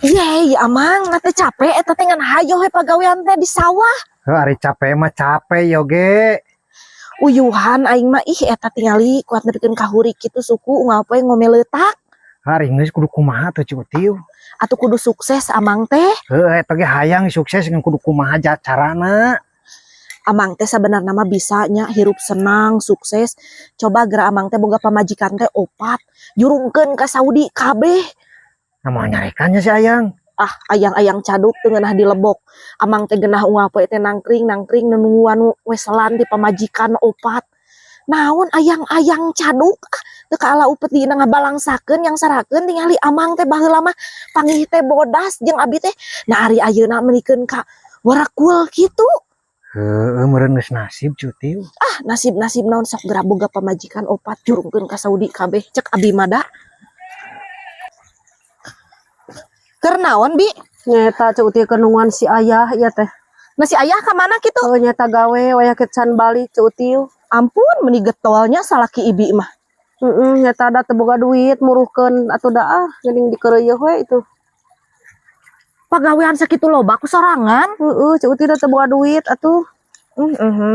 Iya, amang, nanti capek, eta teh ngan hayo he pagawean teh di sawah. Hari capek mah capek yoge. Uyuhan aing mah ih eta tingali kuat nepikeun kahurik kitu suku ngapoe ngomeletak. Hari geus kudu kumaha tuh Cutiu. Atuh kudu sukses amang teh. Eta ge hayang sukses ngan kudu kumaha carana. Amang teh sebenarnya mah bisa nya hirup senang, sukses. Coba geura amang teh boga pamajikan teh 4, jurungkeun ka Saudi kabeh. Nah, nyarekannya si Ayang. Ah, ayang-ayang caduk teu ngeunah di lebok. Amang teh geunah unggapoe teh nangkring nungguan weselan di pamajikan 4. Naon ayang-ayang caduk teu kaala upet dina ngabalangsakeun yang sarakeun tingali amang teh baheula mah panggih teh bodas jeung abi teh. Nah ari ayeuna menikeun ka warakul kitu. Meureun geus nasib Cutiu. Ah, nasib-nasib naon sok geura boga pamajikan 4 jurungkeun ka Saudi kabeh cek abi mah da. Keur naon bi? Nyata Cuuti kenungan si ayah ya teh. Nah si ayah ka mana kitu? Oh nyata gawe waya kecan balik Cuuti. Ampun meni getolnya salaki ibi mah. Nyata ada teboga duit muruhkeun atuh daah geuning dikeureueuh we itu. Pagawean sakitu loba ku sorangan. Cuuti da teboga duit atuh.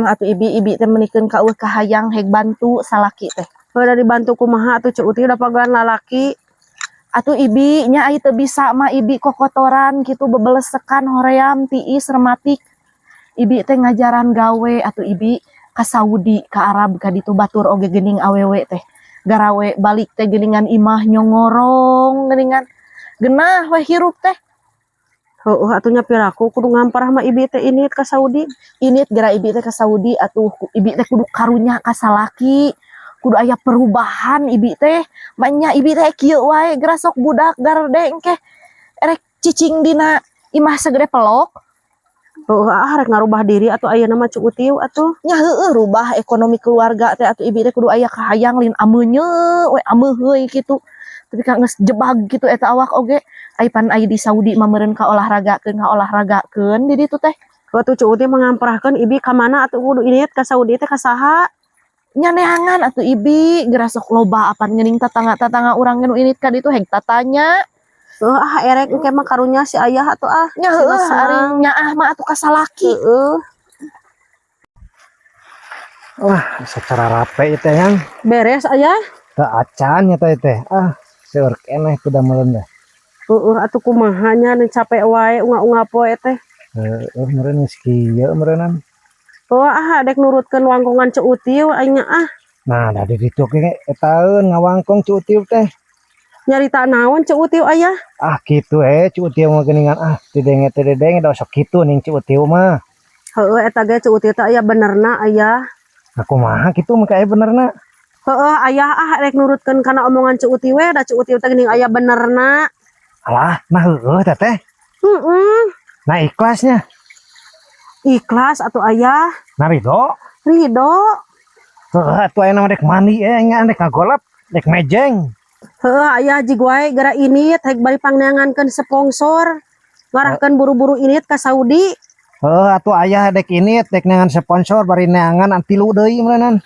Atuh ibi teh menikeun ka hayang heg bantu salaki teh. Udah dibantu kumaha atuh Cuuti da pagawean lalaki. Atuh ibi nya ai teu bisa mah ibi kokotoran gitu bebelesekan hoream tiis rematik. Ibi teh ngajaran gawe atuh ibi ka Saudi ka Arab ka ditu batur oge geuning awewe teh. Garawe balik teh geuningan imah nyongorong geuningan geunah we hirup teh. Heuh atuh nya piraku kudu ngamparah mah ibi teh ini ka Saudi. Init gara ibi teh ka Saudi atuh ibi teh kudu karunya ka salaki. Kudu aya perubahan ibi teh. Banyak ibi teh kieu wae geura sok budak gardeng keh erek cicing dina imah segede pelok. Rek ngarubah diri atau ayeuna mah Cuuti atuh. Nya heueuh rubah ekonomi keluarga teh atuh ibi teh kudu aya kahayang lin ameunyeu we ameuh heuy kitu. Tapi ka geus jebag kitu eta awak oge. Ai pan ai di Saudi mah meureun ka olahragakeun di ditu teh. Waktu Cuuti mengamparahkeun ibi ka mana atuh kudu init ka Saudi teh ka saha? Nya neangan atuh ibi geura sok loba apan geuning tatangga-tatangga urang nu init ka ditu heg tatanya. Erek engke mah karunya si ayah atuh Nya heueuh ari nyaah mah atuh ka salaki. Wah, secara rapi itu yang Beres ayah. teu acan nya teh. Seur keneh kuda meureun dah. Atuh kumaha nya nu capek wae unga-unga poe teh. Meureun geus kieu meureunan. Dek nurutkeun wangkongan Cuuti aing nya Nah, dari ditu ge etaeun ngawangkong Cuuti teh. Nyarita naon Cuuti ayah? Kitu Cuuti mah geuningan tedenge da sok kitu ning Cuuti mah. Heueuh eta ge Cuuti teh aya benerna ayah. Nah, kumaha kitu mah kae benerna. Ayah rek nurutkeun kana omongan Cuuti we da Cuuti teh geuning aya benerna. Alah, nah heueuh teh. Nah ikhlasnya. Ikhlas atuh ayah. Nah ridho. Atuh aya nama dek mani nya dek ngagolap, dek mejeng. Ayah jig wae gara init hek bari pangneangankeun sponsor. Ngarahkeun buru-buru init ka Saudi. Atuh ayah dek init dek neangan sponsor bari neangan antilu deui meureunnan.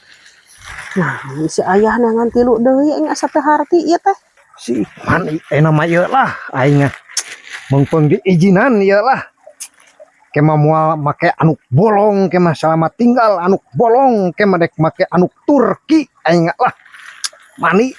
Nah, si ayah neangan tilu deui aing asa teu harti ieu teh. Si mani nama ieu lah aing mengpeng diizinan ieu lah. Kema moal make anu bolong kema selamat tinggal anu bolong kema dek make anu Turki aing lah. Mani